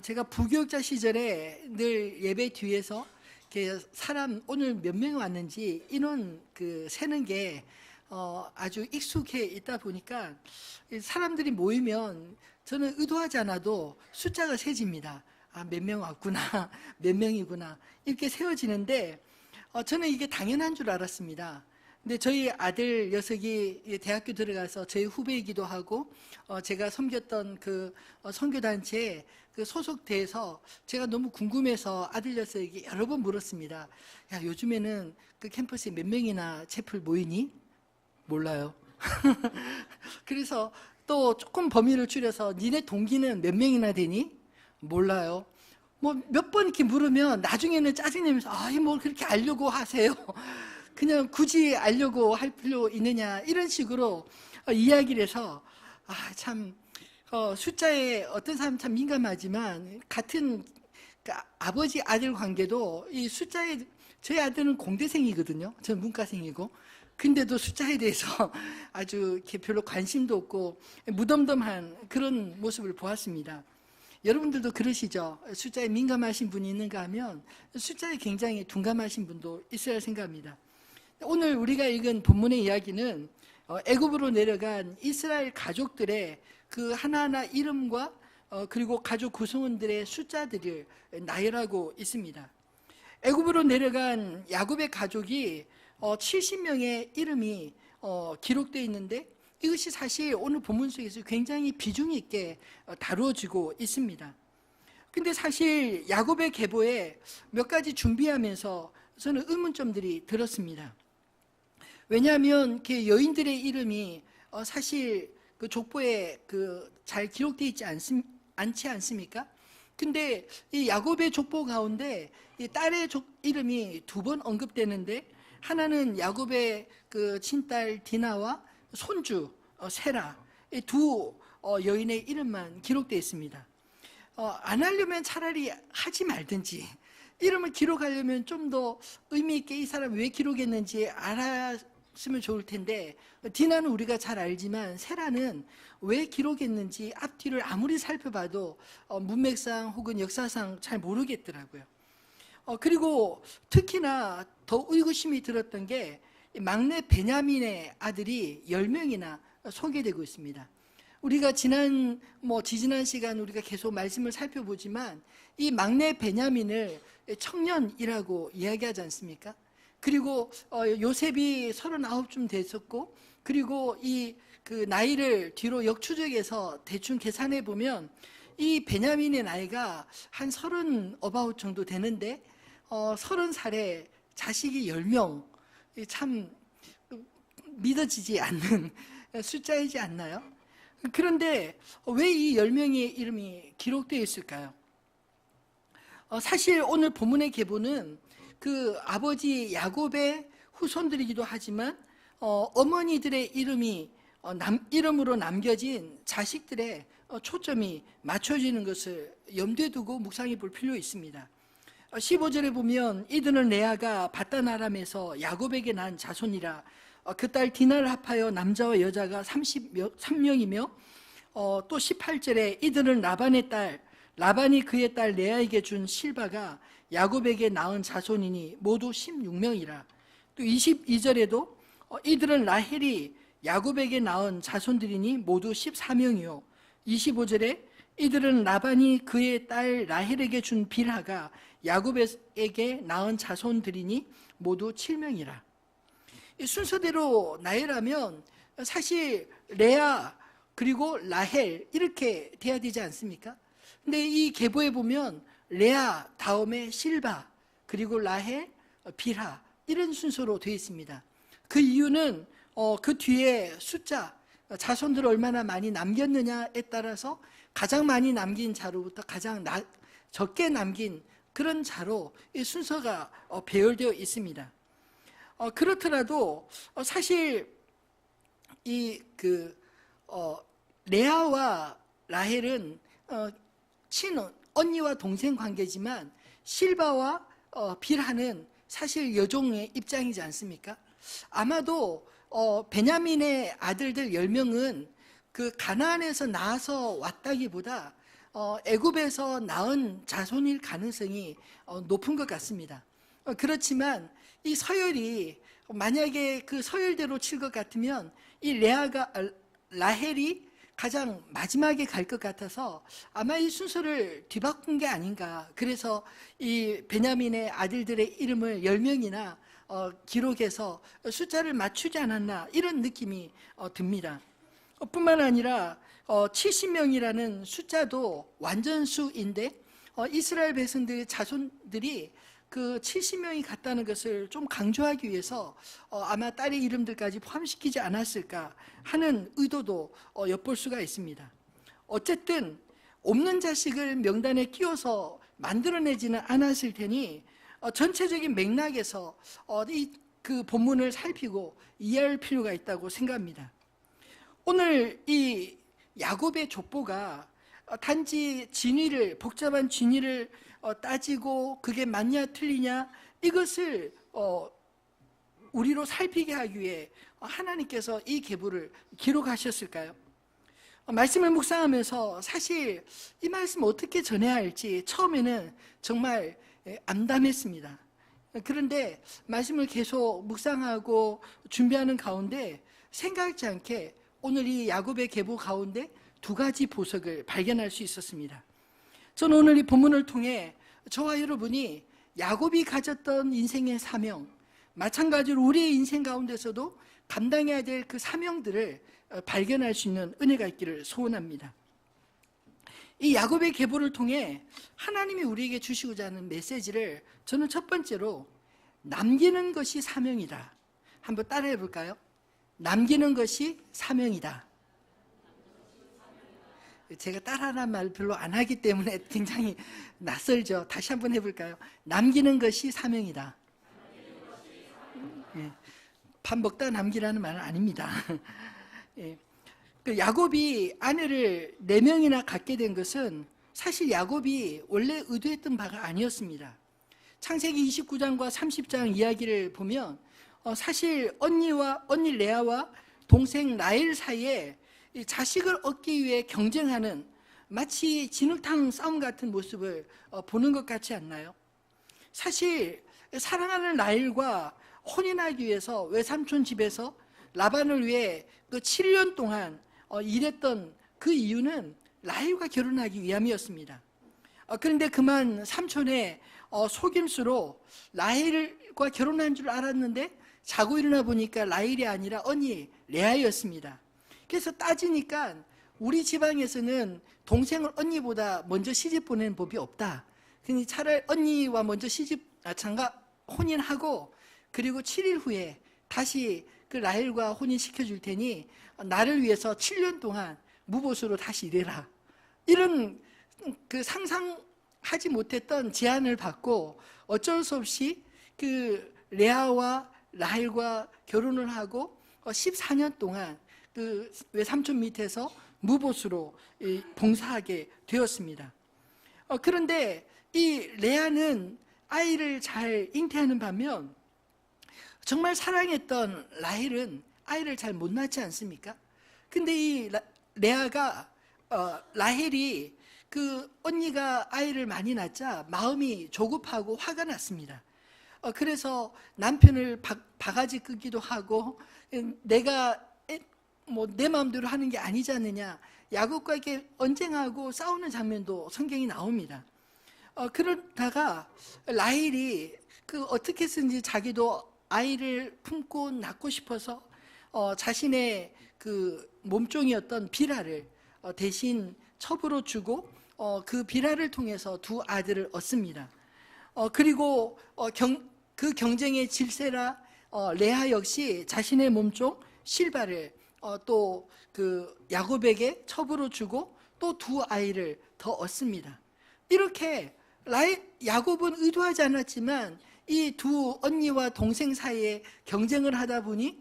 제가 부교육자 시절에 늘 예배 뒤에서 이렇게 사람 오늘 몇 명이 왔는지 인원 세는 게 아주 익숙해 있다 보니까 사람들이 모이면 저는 의도하지 않아도 숫자가 세집니다. 아, 몇 명 왔구나, 몇 명이구나 이렇게 세워지는데 저는 이게 당연한 줄 알았습니다. 근데 저희 아들 녀석이 대학교 들어가서 저희 후배이기도 하고 제가 섬겼던 그 선교단체에 그 소속돼서 제가 너무 궁금해서 아들 녀석에게 여러 번 물었습니다. 야, 요즘에는 그 캠퍼스에 몇 명이나 채플 모이니? 몰라요. 그래서 또 조금 범위를 줄여서 니네 동기는 몇 명이나 되니? 몰라요. 뭐 몇 번 이렇게 물으면 나중에는 짜증내면서 뭘 그렇게 알려고 하세요. 그냥 굳이 알려고 할 필요 있느냐 이런 식으로 이야기를 해서 참 숫자에 어떤 사람 참 민감하지만 같은 아버지 아들 관계도 이 숫자에 저희 아들은 공대생이거든요. 저는 문과생이고 근데도 숫자에 대해서 아주 이렇게 별로 관심도 없고 무덤덤한 그런 모습을 보았습니다. 여러분들도 그러시죠? 숫자에 민감하신 분이 있는가 하면 숫자에 굉장히 둔감하신 분도 있어야 생각합니다. 오늘 우리가 읽은 본문의 이야기는 애굽으로 내려간 이스라엘 가족들의 그 하나하나 이름과 그리고 가족 구성원들의 숫자들을 나열하고 있습니다. 애굽으로 내려간 야곱의 가족이 70명의 이름이 기록되어 있는데 이것이 사실 오늘 본문 속에서 굉장히 비중 있게 다루어지고 있습니다. 근데 사실 야곱의 계보에 몇 가지 준비하면서 저는 의문점들이 들었습니다. 왜냐하면 여인들의 이름이 사실 그 족보에 잘 기록되어 있지 않지 않습니까? 근데 이 야곱의 족보 가운데 이 딸의 이름이 두 번 언급되는데 하나는 야곱의 그 친딸 디나와 손주 세라 이 두 여인의 이름만 기록되어 있습니다. 안 하려면 차라리 하지 말든지 이름을 기록하려면 좀 더 의미 있게 이 사람이 왜 기록했는지 알았으면 좋을 텐데 디나는 우리가 잘 알지만 세라는 왜 기록했는지 앞뒤를 아무리 살펴봐도 문맥상 혹은 역사상 잘 모르겠더라고요. 그리고 특히나 더 의구심이 들었던 게 막내 베냐민의 아들이 10명이나 소개되고 있습니다. 우리가 지지난 시간 우리가 계속 말씀을 살펴보지만 이 막내 베냐민을 청년이라고 이야기하지 않습니까? 그리고 요셉이 39쯤 됐었고 그리고 그 나이를 뒤로 역추적해서 대충 계산해 보면 이 베냐민의 나이가 한 30 어바웃 정도 되는데 30살에 자식이 10명 참 믿어지지 않는 숫자이지 않나요? 그런데 왜 이 10명의 이름이 기록되어 있을까요? 사실 오늘 본문의 계보는 그 아버지 야곱의 후손들이기도 하지만 어머니들의 이름으로 남겨진 자식들의 초점이 맞춰지는 것을 염두에 두고 묵상해 볼 필요 있습니다. 15절에 보면 이들은 레아가 바단 아람에서 야곱에게 난 자손이라 그 딸 디나를 합하여 남자와 여자가 33명이며 또 18절에 이들은 라반의 딸 라반이 그의 딸 레아에게 준 실바가 야곱에게 낳은 자손이니 모두 16명이라. 또 22절에도 이들은 라헬이 야곱에게 낳은 자손들이니 모두 14명이요 25절에 이들은 라반이 그의 딸 라헬에게 준 빌하가 야곱에게 낳은 자손들이니 모두 7명이라. 이 순서대로 나열하면 사실 레아 그리고 라헬 이렇게 돼야 되지 않습니까? 근데 이 계보에 보면 레아 다음에 실바 그리고 라헬 빌하 이런 순서로 되어 있습니다. 그 이유는 그 뒤에 숫자 자손들을 얼마나 많이 남겼느냐에 따라서 가장 많이 남긴 자로부터 가장 적게 남긴 그런 자로 이 순서가 배열되어 있습니다. 그렇더라도 사실 레아와 라헬은 언니와 동생 관계지만 실바와 빌하는 사실 여종의 입장이지 않습니까? 아마도 베냐민의 아들들 10명은 그 가나안에서 나와서 왔다기보다 애굽에서 낳은 자손일 가능성이 높은 것 같습니다. 그렇지만 이 서열이 만약에 그 서열대로 칠 것 같으면 이 라헬이 가장 마지막에 갈 것 같아서 아마 이 순서를 뒤바꾼 게 아닌가. 그래서 이 베냐민의 아들들의 이름을 10명이나 기록해서 숫자를 맞추지 않았나, 이런 느낌이 듭니다. 뿐만 아니라 70명이라는 숫자도 완전수인데 이스라엘 백성들의 자손들이 그 70명이 갔다는 것을 좀 강조하기 위해서 아마 딸의 이름들까지 포함시키지 않았을까 하는 의도도 엿볼 수가 있습니다. 어쨌든 없는 자식을 명단에 끼워서 만들어내지는 않았을 테니 전체적인 맥락에서 그 본문을 살피고 이해할 필요가 있다고 생각합니다. 오늘 이 야곱의 족보가 단지 복잡한 진위를 따지고 그게 맞냐 틀리냐 이것을 우리로 살피게 하기 위해 하나님께서 이 계보를 기록하셨을까요? 말씀을 묵상하면서 사실 이 말씀 어떻게 전해야 할지 처음에는 정말 암담했습니다. 그런데 말씀을 계속 묵상하고 준비하는 가운데 생각지 않게 오늘 이 야곱의 계보 가운데 2가지 보석을 발견할 수 있었습니다. 저는 오늘 이 본문을 통해 저와 여러분이 야곱이 가졌던 인생의 사명, 마찬가지로 우리의 인생 가운데서도 감당해야 될 그 사명들을 발견할 수 있는 은혜가 있기를 소원합니다. 이 야곱의 계보를 통해 하나님이 우리에게 주시고자 하는 메시지를 저는 첫 번째로 남기는 것이 사명이다. 한번 따라해 볼까요? 남기는 것이 사명이다. 제가 따라하는 말 별로 안 하기 때문에 굉장히 낯설죠. 다시 한번 해볼까요? 남기는 것이 사명이다. 예, 밥 먹다 남기라는 말은 아닙니다. 예, 그 야곱이 아내를 4명이나 갖게 된 것은 사실 야곱이 원래 의도했던 바가 아니었습니다. 창세기 29장과 30장 이야기를 보면 사실 언니 레아와 동생 라헬 사이에 자식을 얻기 위해 경쟁하는 마치 진흙탕 싸움 같은 모습을 보는 것 같지 않나요? 사실 사랑하는 라헬과 혼인하기 위해서 외삼촌 집에서 라반을 위해 그 7년 동안 일했던 그 이유는 라헬과 결혼하기 위함이었습니다. 그런데 그만 삼촌의 속임수로 라헬과 결혼한 줄 알았는데 자고 일어나 보니까 라헬이 아니라 언니 레아였습니다. 그래서 따지니까 우리 지방에서는 동생을 언니보다 먼저 시집 보내는 법이 없다. 그러니 차라리 언니와 먼저 장가 혼인하고 그리고 7일 후에 다시 그 라헬과 혼인시켜 줄 테니 나를 위해서 7년 동안 무보수로 다시 일해라. 이런 그 상상하지 못했던 제안을 받고 어쩔 수 없이 그 레아와 라헬과 결혼을 하고 14년 동안 그 외삼촌 밑에서 무보수로 봉사하게 되었습니다. 그런데 이 레아는 아이를 잘 잉태하는 반면 정말 사랑했던 라헬은 아이를 잘 못 낳지 않습니까? 근데 이 레아가 라헬이 그 언니가 아이를 많이 낳자 마음이 조급하고 화가 났습니다. 그래서 남편을 바가지 끄기도 하고 내가 내 마음대로 하는 게 아니지 않느냐, 야곱과 이렇게 언쟁하고 싸우는 장면도 성경이 나옵니다. 그러다가 라헬이 그 어떻게든지 자기도 아이를 품고 낳고 싶어서 자신의 그 몸종이었던 비라를 대신 첩으로 주고 그 비라를 통해서 2 아들을 얻습니다. 그리고 그 경쟁의 질세라 레아 역시 자신의 몸종 실바를 또 그 야곱에게 첩으로 주고 또 2 아이를 더 얻습니다. 이렇게 야곱은 의도하지 않았지만 이 2 언니와 동생 사이에 경쟁을 하다 보니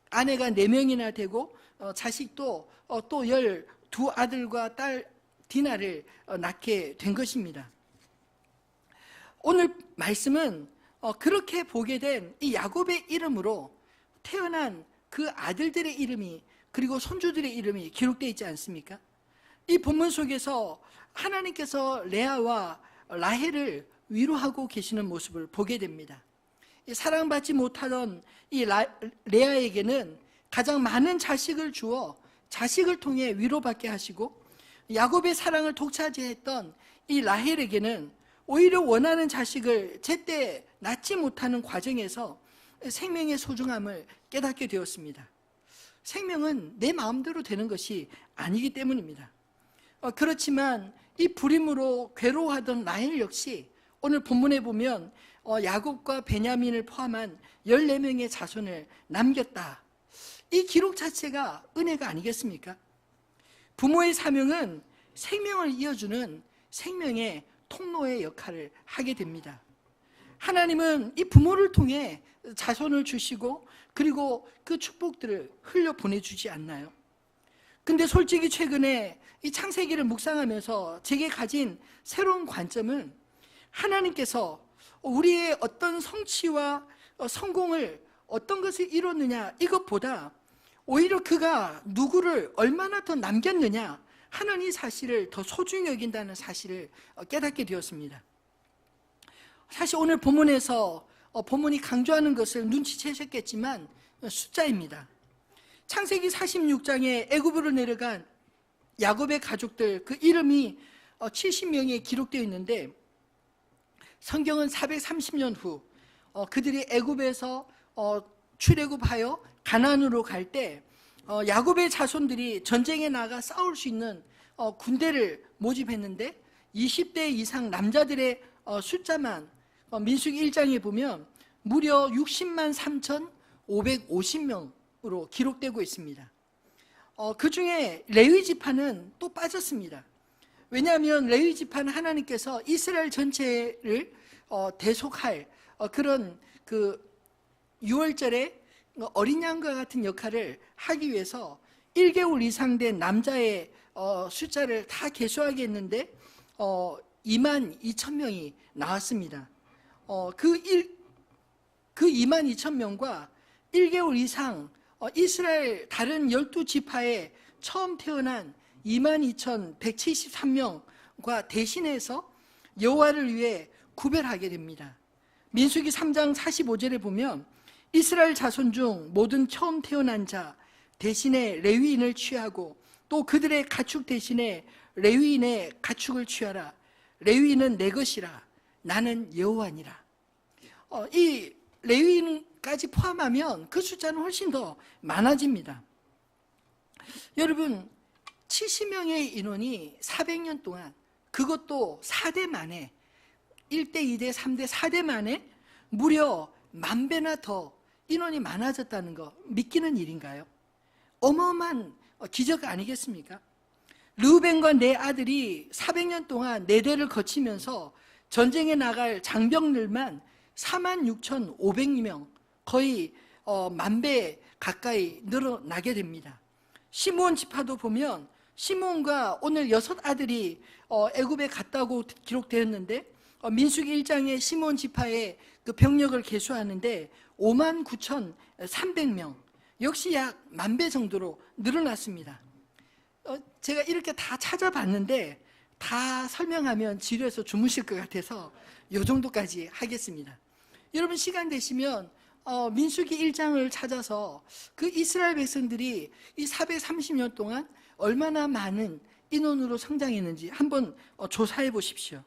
아내가 4명이나 되고 자식도 또 12 아들과 딸 디나를 낳게 된 것입니다. 오늘 말씀은 그렇게 보게 된 이 야곱의 이름으로 태어난 그 아들들의 이름이 그리고 손주들의 이름이 기록되어 있지 않습니까? 이 본문 속에서 하나님께서 레아와 라헬을 위로하고 계시는 모습을 보게 됩니다. 사랑받지 못하던 이 레아에게는 가장 많은 자식을 주어 자식을 통해 위로받게 하시고, 야곱의 사랑을 독차지했던 이 라헬에게는 오히려 원하는 자식을 제때 낳지 못하는 과정에서 생명의 소중함을 깨닫게 되었습니다. 생명은 내 마음대로 되는 것이 아니기 때문입니다. 그렇지만 이 불임으로 괴로워하던 라헬 역시 오늘 본문에 보면 야곱과 베냐민을 포함한 14명의 자손을 남겼다. 이 기록 자체가 은혜가 아니겠습니까? 부모의 사명은 생명을 이어주는 생명의 통로의 역할을 하게 됩니다. 하나님은 이 부모를 통해 자손을 주시고 그리고 그 축복들을 흘려 보내주지 않나요? 근데 솔직히 최근에 이 창세기를 묵상하면서 제게 가진 새로운 관점은, 하나님께서 우리의 어떤 성취와 성공을 어떤 것을 이뤘느냐 이것보다 오히려 그가 누구를 얼마나 더 남겼느냐 하는 이 사실을 더 소중히 여긴다는 사실을 깨닫게 되었습니다. 사실 오늘 본문에서 본문이 강조하는 것을 눈치채셨겠지만 숫자입니다. 창세기 46장에 애굽으로 내려간 야곱의 가족들, 그 이름이 70명이 기록되어 있는데, 성경은 430년 후 그들이 애굽에서 출애굽하여 가나안으로 갈 때 야곱의 자손들이 전쟁에 나가 싸울 수 있는 군대를 모집했는데 20대 이상 남자들의 숫자만 민수기 1장에 보면 무려 60만 3,550명으로 기록되고 있습니다. 그 중에 레위 지파는 또 빠졌습니다. 왜냐하면 레위 지파는 하나님께서 이스라엘 전체를 대속할 그런 그 유월절에 어린 양과 같은 역할을 하기 위해서 1개월 이상 된 남자의 숫자를 다 계수하게 했는데 2만 2천 명이 나왔습니다. 그 2만 2천 명과 1개월 이상 이스라엘 다른 12지파에 처음 태어난 22,173명과 대신해서 여호와를 위해 구별하게 됩니다. 민수기 3장 45절에 보면 이스라엘 자손 중 모든 처음 태어난 자 대신에 레위인을 취하고 또 그들의 가축 대신에 레위인의 가축을 취하라. 레위인은 내 것이라. 나는 여호와니라. 이 레위인까지 포함하면 그 숫자는 훨씬 더 많아집니다. 여러분, 70명의 인원이 400년 동안, 그것도 4대 만에, 1대, 2대, 3대, 4대 만에 무려 10,000배나 더 인원이 많아졌다는 거 믿기는 일인가요? 어마어마한 기적 아니겠습니까? 르우벤과 네 아들이 400년 동안 4대를 거치면서 전쟁에 나갈 장병들만 46,500명, 거의 10,000배 가까이 늘어나게 됩니다. 시므온 지파도 보면 시므온과 오늘 6 아들이 애굽에 갔다고 기록되었는데, 민수기 1장에 시므온 지파의 그 병력을 계수하는데 59,300명, 역시 약 10,000배 정도로 늘어났습니다. 제가 이렇게 다 찾아봤는데 다 설명하면 지루해서 주무실 것 같아서 이 정도까지 하겠습니다. 여러분, 시간 되시면 민수기 1장을 찾아서 그 이스라엘 백성들이 이 430년 동안 얼마나 많은 인원으로 성장했는지 한번 조사해 보십시오.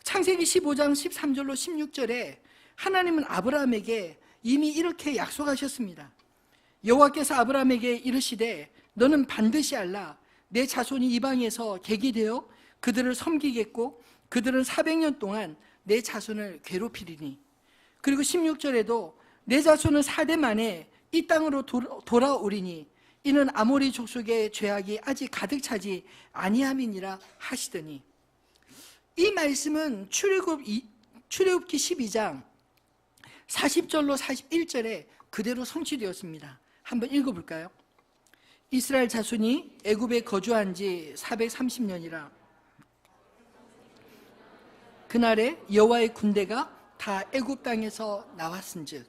창세기 15장 13절로 16절에 하나님은 아브라함에게 이미 이렇게 약속하셨습니다. 여호와께서 아브라함에게 이르시되 너는 반드시 알라. 내 자손이 이방에서 객이 되어 그들을 섬기겠고 그들은 400년 동안 내 자손을 괴롭히리니. 그리고 16절에도 내 자손은 4대 만에 이 땅으로 돌아오리니 이는 아모리 족속의 죄악이 아직 가득 차지 아니함이니라 하시더니. 이 말씀은 출애굽기 12장 40절로 41절에 그대로 성취되었습니다. 한번 읽어볼까요? 이스라엘 자손이 애굽에 거주한 지 430년이라 그날에 여호와의 군대가 다 애굽 땅에서 나왔은즉.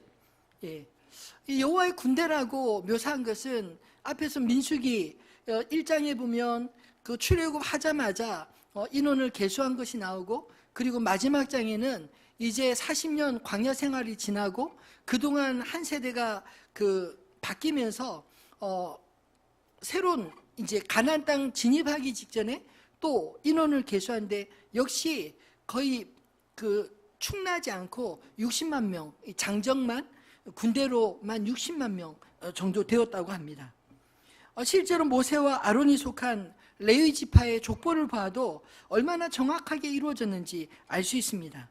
이 여호와의 군대라고 묘사한 것은 앞에서 민수기 1장에 보면 그 출애굽하자마자 인원을 계수한 것이 나오고, 그리고 마지막 장에는 이제 40년 광야 생활이 지나고 그동안 한 세대가 그 바뀌면서 새로운 이제 가나안 땅 진입하기 직전에 또 인원을 계수하는데, 역시 거의 그 충나지 않고 60만 명, 장정만 군대로만 60만 명 정도 되었다고 합니다. 실제로 모세와 아론이 속한 레위 지파의 족보를 봐도 얼마나 정확하게 이루어졌는지 알 수 있습니다.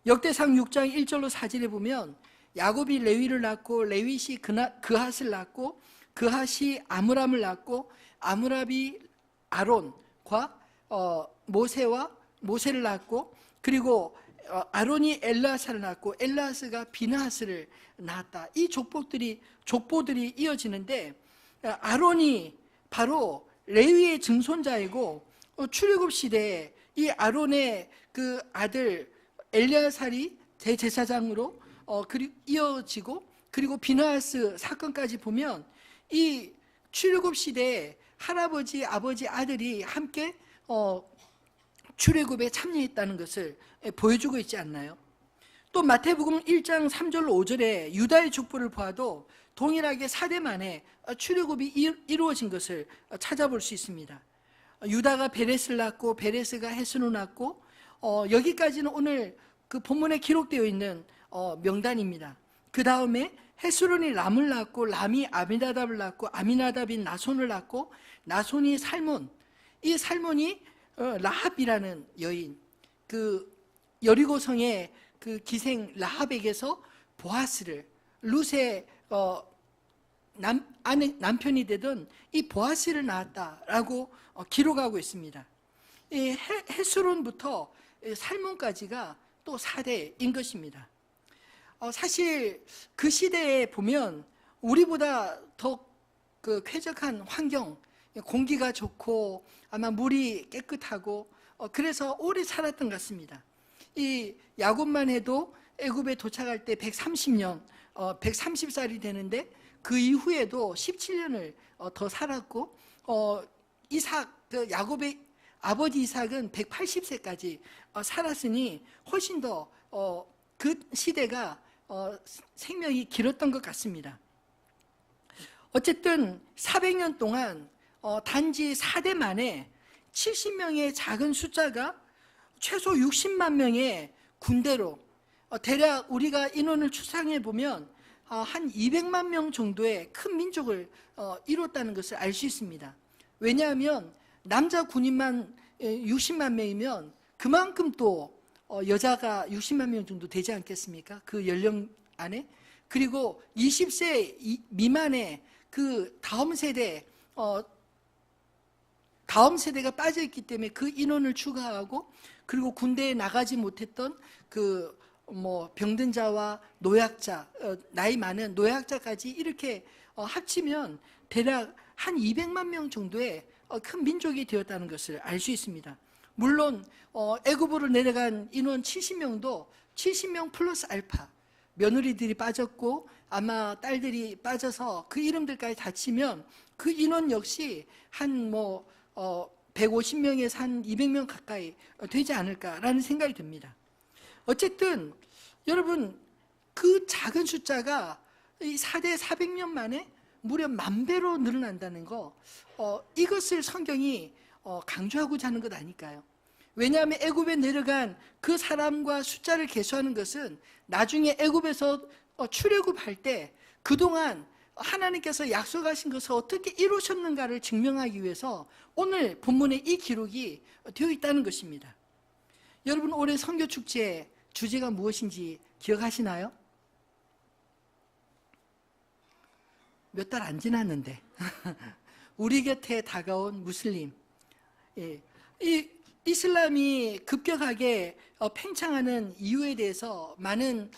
역대상 6장 1절로 4절에 보면 야곱이 레위를 낳고 레윗이 그핫을 낳고 그핫이 아므람을 낳고 아므람이 아론과 모세를 낳고, 그리고 아론이 엘라사를 낳고 엘라스가 비느하스를 낳았다. 이 족보들이 이어지는데, 아론이 바로 레위의 증손자이고 출애굽 시대에 이 아론의 그 아들 엘리아살이 대제사장으로 이어지고, 그리고 비느하스 사건까지 보면 이 출애굽 시대에 할아버지, 아버지, 아들이 함께 출애굽에 참여했다는 것을 보여주고 있지 않나요? 또 마태복음 1장 3절로 5절에 유다의 족보를 보아도 동일하게 4대 만에 출애굽이 이루어진 것을 찾아볼 수 있습니다. 유다가 베레스를 낳고 베레스가 헤스론을 낳고, 여기까지는 오늘 그 본문에 기록되어 있는 명단입니다. 그 다음에 헤스론이 람을 낳고 람이 아미나답을 낳고 아미나답이 나손을 낳고 나손이 살몬, 이 살몬이 라합이라는 여인, 그 여리고성의 그 기생 라합에게서 보아스를, 룻의 남편이 되던 이 보아스를 낳았다라고 기록하고 있습니다. 이 헤스론부터 살몬까지가 또 4대인 것입니다. 사실 그 시대에 보면 우리보다 더 그 쾌적한 환경, 공기가 좋고 아마 물이 깨끗하고 그래서 오래 살았던 것 같습니다. 이 야곱만 해도 애굽에 도착할 때 130년, 130살이 되는데 그 이후에도 17년을 더 살았고, 그 야곱의 아버지 이삭은 180세까지 살았으니 훨씬 더 그 시대가 생명이 길었던 것 같습니다. 어쨌든 400년 동안 단지 4대 만에 70명의 작은 숫자가 최소 60만 명의 군대로, 대략 우리가 인원을 추산해 보면 한 200만 명 정도의 큰 민족을 이뤘다는 것을 알 수 있습니다. 왜냐하면 남자 군인만 60만 명이면 그만큼 또 여자가 60만 명 정도 되지 않겠습니까? 그 연령 안에. 그리고 20세 미만의 그 다음 세대가 빠져있기 때문에 그 인원을 추가하고, 그리고 군대에 나가지 못했던 그 병든 자와 노약자, 나이 많은 노약자까지 이렇게 합치면 대략 한 200만 명 정도의 큰 민족이 되었다는 것을 알 수 있습니다. 물론 애굽으로 내려간 인원 70명도 70명 플러스 알파, 며느리들이 빠졌고 아마 딸들이 빠져서 그 이름들까지 다 치면 그 인원 역시 한 150명에서 한 200명 가까이 되지 않을까라는 생각이 듭니다. 어쨌든 여러분, 그 작은 숫자가 이 4대 400년 만에 무려 10,000배로 늘어난다는 거, 이것을 성경이 강조하고자 하는 것 아닐까요? 왜냐하면 애굽에 내려간 그 사람과 숫자를 계수하는 것은 나중에 애굽에서 출애굽할 때 그동안 하나님께서 약속하신 것을 어떻게 이루셨는가를 증명하기 위해서 오늘 본문에 이 기록이 되어 있다는 것입니다. 여러분, 올해 선교축제 주제가 무엇인지 기억하시나요? 몇 달 안 지났는데 우리 곁에 다가온 무슬림, 이 이슬람이 급격하게 팽창하는 이유에 대해서 많은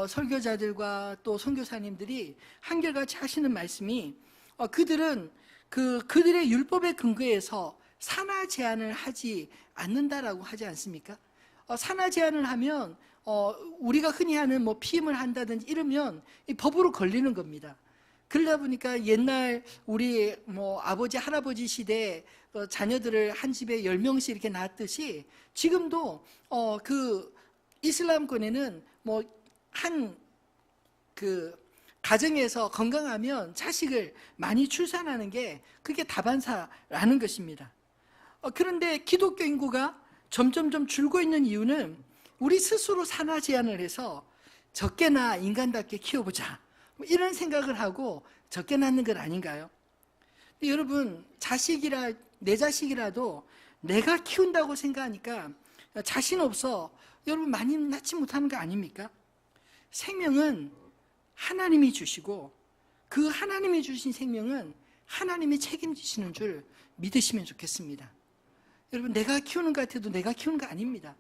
설교자들과 또 선교사님들이 한결같이 하시는 말씀이, 그들은 그들의 율법에 근거해서 산하 제한을 하지 않는다라고 하지 않습니까? 산하 제한을 하면 우리가 흔히 하는 뭐 피임을 한다든지 이러면 이 법으로 걸리는 겁니다. 그러다 보니까 옛날 우리 뭐 아버지 할아버지 시대 자녀들을 한 집에 10명씩 이렇게 낳았듯이 지금도 그 이슬람권에는 뭐 한 그 가정에서 건강하면 자식을 많이 출산하는 게 그게 다반사라는 것입니다. 그런데 기독교 인구가 점점점 줄고 있는 이유는 우리 스스로 산화 제한을 해서 적게나 인간답게 키워보자 뭐 이런 생각을 하고 적게 낳는 것 아닌가요? 여러분, 내 자식이라도 내가 키운다고 생각하니까 자신 없어 여러분 많이 낳지 못하는 거 아닙니까? 생명은 하나님이 주시고 그 하나님이 주신 생명은 하나님이 책임지시는 줄 믿으시면 좋겠습니다. 여러분, 내가 키우는 것 같아도 내가 키우는 거 아닙니다.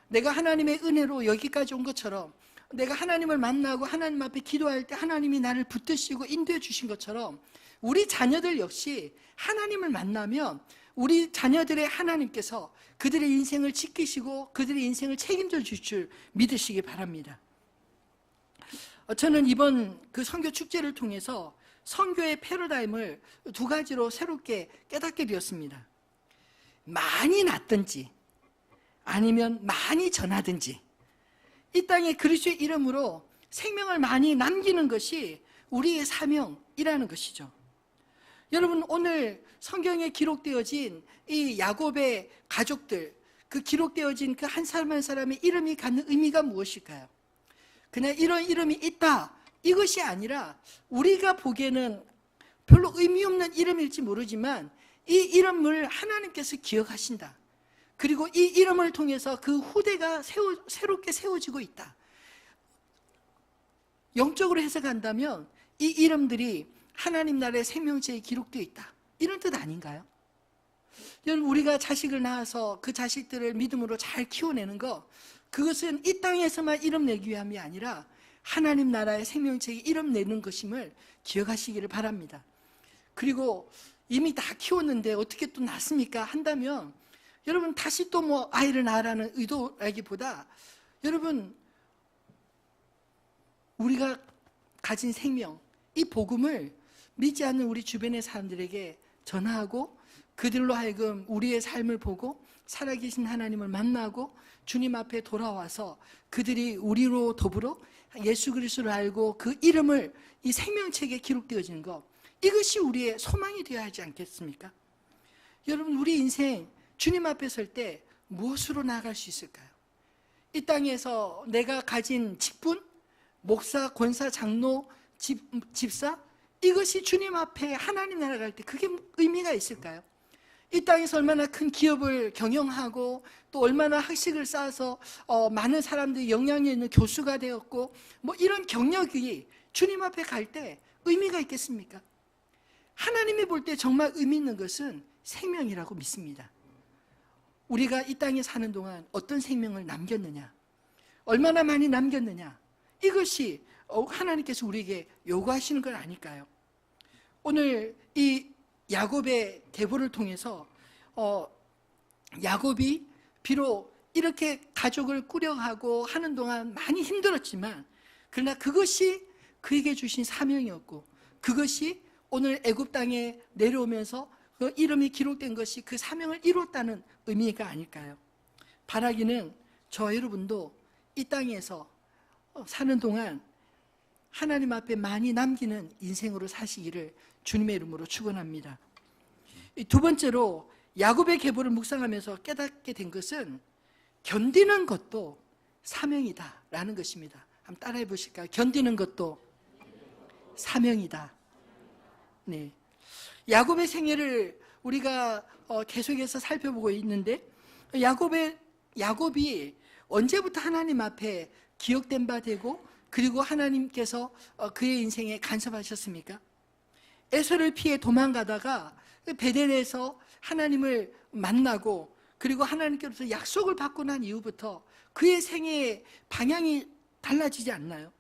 내가 하나님의 은혜로 여기까지 온 것처럼, 내가 하나님을 만나고 하나님 앞에 기도할 때 하나님이 나를 붙드시고 인도해 주신 것처럼 우리 자녀들 역시 하나님을 만나면 우리 자녀들의 하나님께서 그들의 인생을 지키시고 그들의 인생을 책임져 주실 줄 믿으시기 바랍니다. 저는 이번 그 선교 축제를 통해서 선교의 패러다임을 두 가지로 새롭게 깨닫게 되었습니다. 많이 낳든지 아니면 많이 전하든지 이 땅에 그리스도의 이름으로 생명을 많이 남기는 것이 우리의 사명이라는 것이죠. 여러분, 오늘 성경에 기록되어진 이 야곱의 가족들, 그 기록되어진 그 한 사람 한 사람의 이름이 갖는 의미가 무엇일까요? 그냥 이런 이름이 있다, 이것이 아니라 우리가 보기에는 별로 의미 없는 이름일지 모르지만 이 이름을 하나님께서 기억하신다. 그리고 이 이름을 통해서 그 후대가 새롭게 세워지고 있다. 영적으로 해석한다면 이 이름들이 하나님 나라의 생명체에 기록되어 있다, 이런 뜻 아닌가요? 여러분, 우리가 자식을 낳아서 그 자식들을 믿음으로 잘 키워내는 것, 그것은 이 땅에서만 이름 내기 위함이 아니라 하나님 나라의 생명체에 이름 내는 것임을 기억하시기를 바랍니다. 그리고 이미 다 키웠는데 어떻게 또 낳습니까? 한다면 여러분, 다시 또 뭐 아이를 낳으라는 의도라기보다 여러분, 우리가 가진 생명, 이 복음을 믿지 않는 우리 주변의 사람들에게 전하고 그들로 하여금 우리의 삶을 보고 살아계신 하나님을 만나고 주님 앞에 돌아와서 그들이 우리로 더불어 예수 그리스도를 알고 그 이름을 이 생명책에 기록되어지는 것, 이것이 우리의 소망이 되어야 하지 않겠습니까? 여러분, 우리 인생 주님 앞에 설 때 무엇으로 나아갈 수 있을까요? 이 땅에서 내가 가진 직분, 목사, 권사, 장로, 집사, 이것이 주님 앞에 하나님 나라 갈 때 그게 의미가 있을까요? 이 땅에서 얼마나 큰 기업을 경영하고 또 얼마나 학식을 쌓아서 많은 사람들이 영향력 있는 교수가 되었고 뭐 이런 경력이 주님 앞에 갈 때 의미가 있겠습니까? 하나님이 볼 때 정말 의미 있는 것은 생명이라고 믿습니다. 우리가 이 땅에 사는 동안 어떤 생명을 남겼느냐, 얼마나 많이 남겼느냐, 이것이 하나님께서 우리에게 요구하시는 건 아닐까요? 오늘 이 야곱의 계보를 통해서 야곱이 비록 이렇게 가족을 꾸려가고 하는 동안 많이 힘들었지만 그러나 그것이 그에게 주신 사명이었고 그것이 오늘 애굽 땅에 내려오면서 그 이름이 기록된 것이 그 사명을 이뤘다는 의미가 아닐까요? 바라기는 저 여러분도 이 땅에서 사는 동안 하나님 앞에 많이 남기는 인생으로 사시기를 주님의 이름으로 축원합니다. 두 번째로 야곱의 계보를 묵상하면서 깨닫게 된 것은 견디는 것도 사명이다라는 것입니다. 한번 따라해 보실까요? 견디는 것도 사명이다. 네. 야곱의 생애를 우리가 계속해서 살펴보고 있는데 야곱이 언제부터 하나님 앞에 기억된 바 되고 그리고 하나님께서 그의 인생에 간섭하셨습니까? 에서를 피해 도망가다가 베델에서 하나님을 만나고 그리고 하나님께로서 약속을 받고 난 이후부터 그의 생애의 방향이 달라지지 않나요?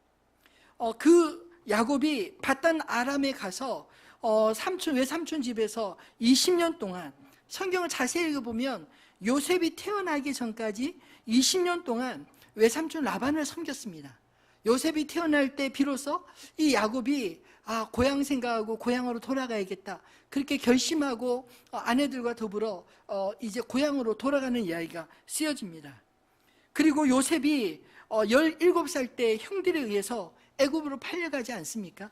그 야곱이 밧단 아람에 가서 외삼촌 집에서 20년 동안, 성경을 자세히 읽어보면 요셉이 태어나기 전까지 20년 동안 외삼촌 라반을 섬겼습니다. 요셉이 태어날 때 비로소 이 야곱이 고향 생각하고 고향으로 돌아가야겠다, 그렇게 결심하고 아내들과 더불어 이제 고향으로 돌아가는 이야기가 쓰여집니다. 그리고 요셉이 17살 때 형들에 의해서 애굽으로 팔려가지 않습니까?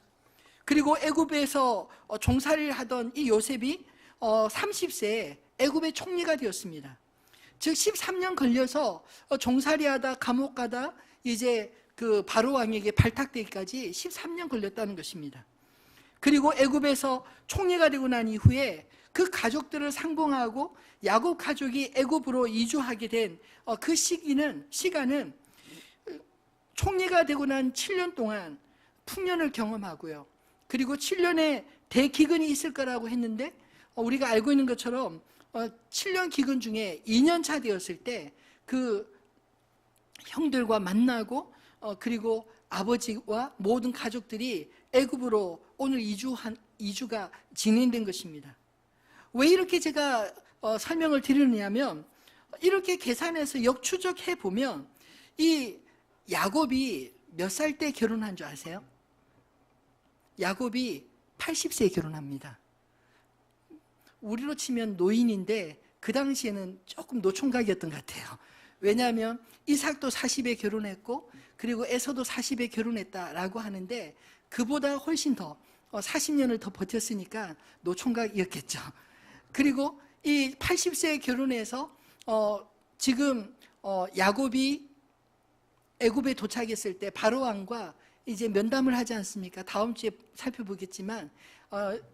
그리고 애굽에서 종살이를 하던 이 요셉이 30세에 애굽의 총리가 되었습니다. 즉 13년 걸려서 종살이하다 감옥 가다 이제 그 바로 왕에게 발탁되기까지 13년 걸렸다는 것입니다. 그리고 애굽에서 총리가 되고 난 이후에 그 가족들을 상봉하고 야곱 가족이 애굽으로 이주하게 된 그 시간은 총리가 되고 난 7년 동안 풍년을 경험하고요. 그리고 7년의 대기근이 있을 거라고 했는데 우리가 알고 있는 것처럼 7년 기근 중에 2년 차 되었을 때 그 형들과 만나고 그리고 아버지와 모든 가족들이 애굽으로 오늘 이주가 진행된 것입니다. 왜 이렇게 제가 설명을 드리느냐면, 이렇게 계산해서 역추적해 보면 이 야곱이 몇 살 때 결혼한 줄 아세요? 야곱이 80세에 결혼합니다. 우리로 치면 노인인데 그 당시에는 조금 노총각이었던 것 같아요. 왜냐하면 이삭도 40에 결혼했고 그리고 에서도 40에 결혼했다라고 하는데 그보다 훨씬 더 40년을 더 버텼으니까 노총각이었겠죠. 그리고 이 80세에 결혼해서 지금 야곱이 애굽에 도착했을 때 바로 왕과 이제 면담을 하지 않습니까? 다음 주에 살펴보겠지만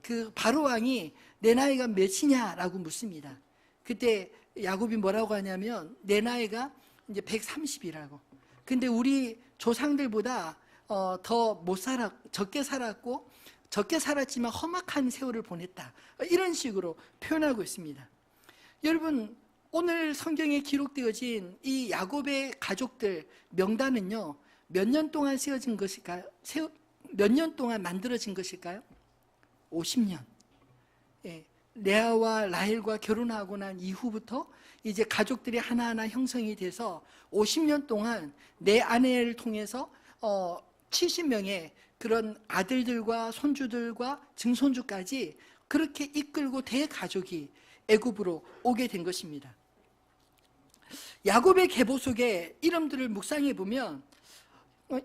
그 바로 왕이 내 나이가 몇이냐라고 묻습니다. 그때 야곱이 뭐라고 하냐면 내 나이가 이제 130이라고. 근데 우리 조상들보다 더 못 적게 살았고 적게 살았지만 험악한 세월을 보냈다, 이런 식으로 표현하고 있습니다. 여러분, 오늘 성경에 기록되어진 이 야곱의 가족들 명단은요, 몇 년 동안 세워진 것일까요? 몇 년 동안 만들어진 것일까요? 50년. 예, 레아와 라헬과 결혼하고 난 이후부터 이제 가족들이 하나하나 형성이 돼서 50년 동안 내 아내를 통해서 70명의 그런 아들들과 손주들과 증손주까지 그렇게 이끌고 대가족이 애굽으로 오게 된 것입니다. 야곱의 계보 속에 이름들을 묵상해 보면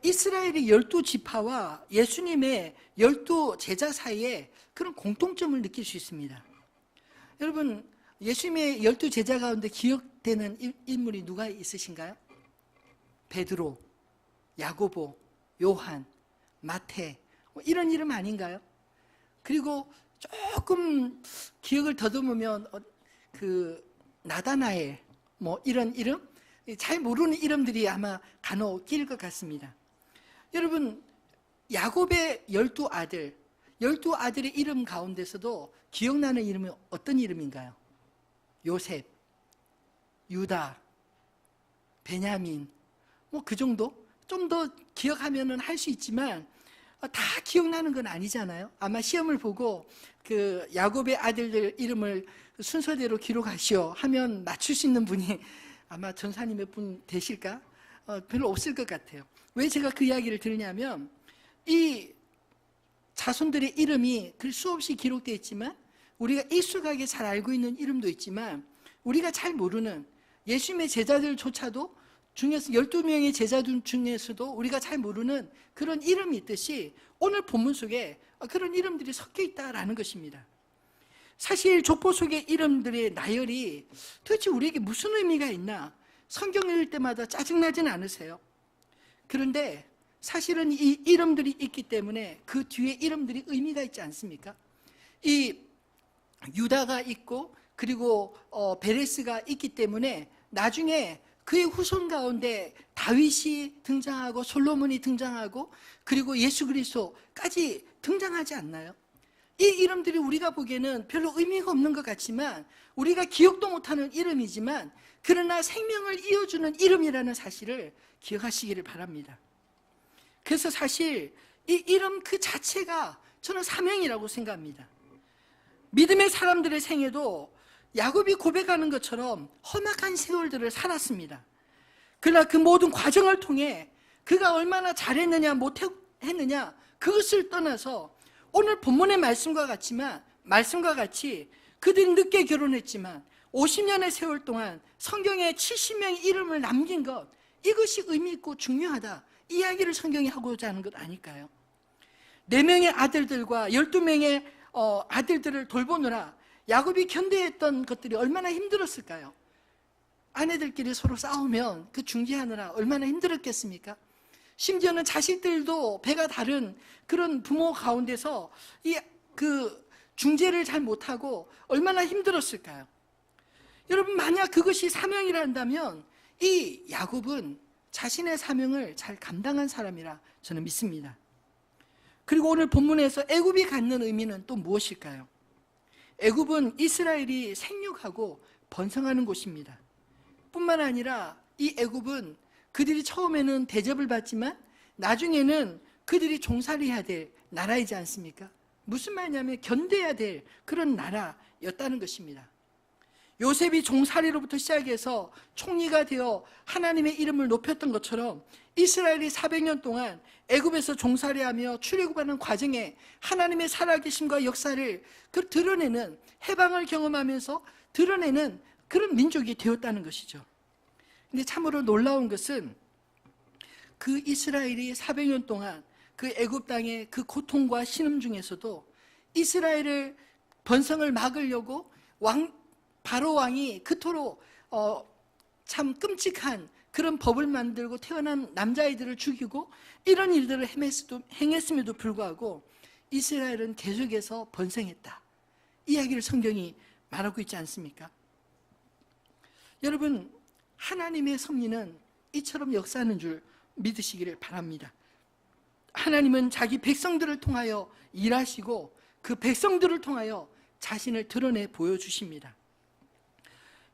이스라엘의 12지파와 예수님의 12제자 사이에 그런 공통점을 느낄 수 있습니다. 여러분, 예수님의 12제자 가운데 기억되는 인물이 누가 있으신가요? 베드로, 야고보, 요한, 마태, 이런 이름 아닌가요? 그리고 조금 기억을 더듬으면 그 나다나엘, 이런 이름, 잘 모르는 이름들이 아마 간혹 끼일 것 같습니다. 여러분, 야곱의 12아들의 이름 가운데서도 기억나는 이름은 어떤 이름인가요? 요셉, 유다, 베냐민, 그 정도? 좀 더 기억하면은 할 수 있지만 다 기억나는 건 아니잖아요. 아마 시험을 보고 그 야곱의 아들들 이름을 순서대로 기록하시오 하면 맞출 수 있는 분이 아마 전사님 몇 분 되실까? 별로 없을 것 같아요. 왜 제가 그 이야기를 들으냐면 이 자손들의 이름이 글 수없이 기록되어 있지만 우리가 익숙하게 잘 알고 있는 이름도 있지만 우리가 잘 모르는 예수님의 제자들조차도 중에서 12명의 제자들 중에서도 우리가 잘 모르는 그런 이름이 있듯이 오늘 본문 속에 그런 이름들이 섞여 있다라는 것입니다. 사실 족보 속의 이름들의 나열이 도대체 우리에게 무슨 의미가 있나 성경 읽을 때마다 짜증나진 않으세요? 그런데 사실은 이 이름들이 있기 때문에 그 뒤에 이름들이 의미가 있지 않습니까? 이 유다가 있고 그리고 베레스가 있기 때문에 나중에 그의 후손 가운데 다윗이 등장하고 솔로몬이 등장하고 그리고 예수 그리스도까지 등장하지 않나요? 이 이름들이 우리가 보기에는 별로 의미가 없는 것 같지만 우리가 기억도 못하는 이름이지만 그러나 생명을 이어주는 이름이라는 사실을 기억하시기를 바랍니다. 그래서 사실 이 이름 그 자체가 저는 사명이라고 생각합니다. 믿음의 사람들의 생애도 야곱이 고백하는 것처럼 험악한 세월들을 살았습니다. 그러나 그 모든 과정을 통해 그가 얼마나 잘했느냐 못했느냐 그것을 떠나서 오늘 본문의 말씀과 같이 그들이 늦게 결혼했지만 50년의 세월 동안 성경에 70명의 이름을 남긴 것, 이것이 의미 있고 중요하다, 이야기를 성경이 하고자 하는 것 아닐까요? 4명의 아들들과 12명의 아들들을 돌보느라 야곱이 견뎌했던 것들이 얼마나 힘들었을까요? 아내들끼리 서로 싸우면 그 중재하느라 얼마나 힘들었겠습니까? 심지어는 자식들도 배가 다른 그런 부모 가운데서 그 중재를 잘 못하고 얼마나 힘들었을까요? 여러분, 만약 그것이 사명이라 한다면 이 야곱은 자신의 사명을 잘 감당한 사람이라 저는 믿습니다. 그리고 오늘 본문에서 애굽이 갖는 의미는 또 무엇일까요? 애굽은 이스라엘이 생육하고 번성하는 곳입니다. 뿐만 아니라 이 애굽은 그들이 처음에는 대접을 받지만 나중에는 그들이 종살이해야 될 나라이지 않습니까? 무슨 말이냐면 견뎌야 될 그런 나라였다는 것입니다. 요셉이 종살이로부터 시작해서 총리가 되어 하나님의 이름을 높였던 것처럼 이스라엘이 400년 동안 애굽에서 종살이하며 출애굽하는 과정에 하나님의 살아계심과 역사를 드러내는, 해방을 경험하면서 드러내는 그런 민족이 되었다는 것이죠. 근데 참으로 놀라운 것은 그 이스라엘이 400년 동안 그 애굽 땅의 그 고통과 신음 중에서도 이스라엘을 번성을 막으려고 바로 왕이 그토록 참 끔찍한 그런 법을 만들고 태어난 남자아이들을 죽이고 이런 일들을 행했음에도 불구하고 이스라엘은 계속해서 번성했다, 이야기를 성경이 말하고 있지 않습니까? 여러분, 하나님의 섭리는 이처럼 역사하는 줄 믿으시기를 바랍니다. 하나님은 자기 백성들을 통하여 일하시고 그 백성들을 통하여 자신을 드러내 보여주십니다.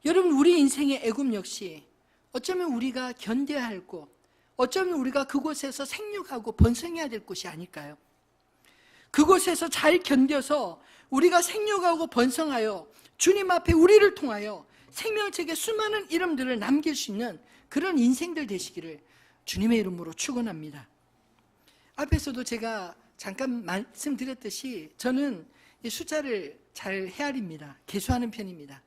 여러분, 우리 인생의 애굽 역시 어쩌면 우리가 견뎌야 할 곳, 어쩌면 우리가 그곳에서 생육하고 번성해야 될 곳이 아닐까요? 그곳에서 잘 견뎌서 우리가 생육하고 번성하여 주님 앞에 우리를 통하여 생명책에 수많은 이름들을 남길 수 있는 그런 인생들 되시기를 주님의 이름으로 축원합니다. 앞에서도 제가 잠깐 말씀드렸듯이 저는 이 숫자를 잘 헤아립니다. 계수하는 편입니다.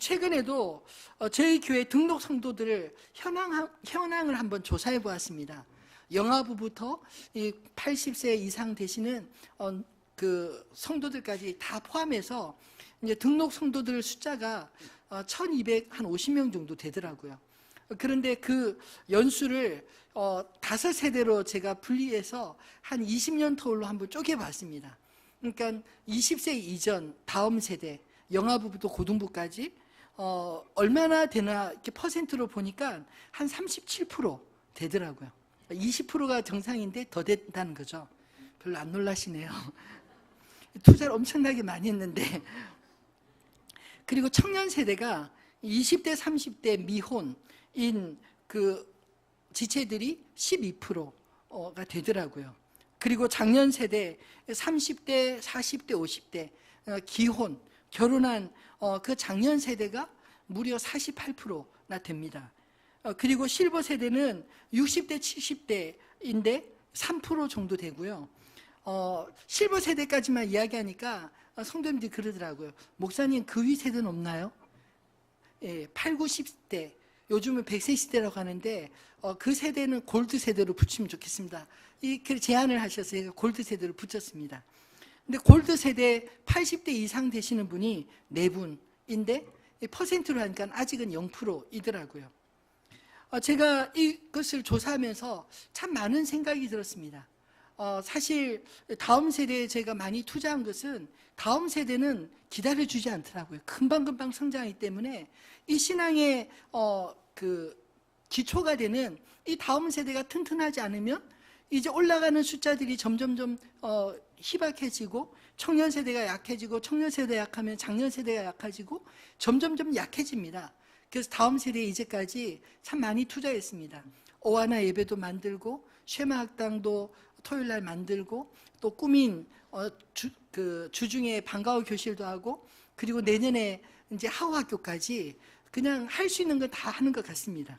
최근에도 저희 교회 등록 성도들을 현황을 한번 조사해 보았습니다. 영아부부터 80세 이상 되시는 그 성도들까지 다 포함해서 이제 등록 성도들 숫자가 1250명 정도 되더라고요. 그런데 그 연수를 5세대로 제가 분리해서 한 20년 터울로 한번 쪼개봤습니다. 그러니까 20세 이전 다음 세대, 영아부부터 고등부까지 얼마나 되나 이렇게 퍼센트로 보니까 한 37% 되더라고요. 20%가 정상인데 더 된다는 거죠. 별로 안 놀라시네요. 투자를 엄청나게 많이 했는데. 그리고 청년 세대가 20대 30대 미혼인 그 지체들이 12%가 되더라고요. 그리고 장년 세대 30대 40대 50대 기혼 결혼한 그 장년 세대가 무려 48%나 됩니다. 그리고 실버 세대는 60대 70대인데 3% 정도 되고요. 실버 세대까지만 이야기하니까 성도님들이 그러더라고요. 목사님, 그 위 세대는 없나요? 예, 8, 90대, 요즘은 100세 시대라고 하는데 그 세대는 골드 세대로 붙이면 좋겠습니다. 이렇게 제안을 하셔서 제가 골드 세대로 붙였습니다. 근데 골드 세대 80대 이상 되시는 분이 4분인데 퍼센트로 하니까 아직은 0%이더라고요. 제가 이것을 조사하면서 참 많은 생각이 들었습니다. 사실 다음 세대에 제가 많이 투자한 것은 다음 세대는 기다려주지 않더라고요. 금방금방 성장하기 때문에 이 신앙의 그 기초가 되는 이 다음 세대가 튼튼하지 않으면 이제 올라가는 숫자들이 점점점 희박해지고 청년 세대가 약해지고 청년 세대가 약하면 장년 세대가 약해지고 점점점 약해집니다. 그래서 다음 세대에 이제까지 참 많이 투자했습니다. 오하나 예배도 만들고 쉐마 학당도 토요일날 만들고 또 꾸민 주중에 방과후 교실도 하고 그리고 내년에 이제 하우학교까지 그냥 할 수 있는 건 다 하는 것 같습니다.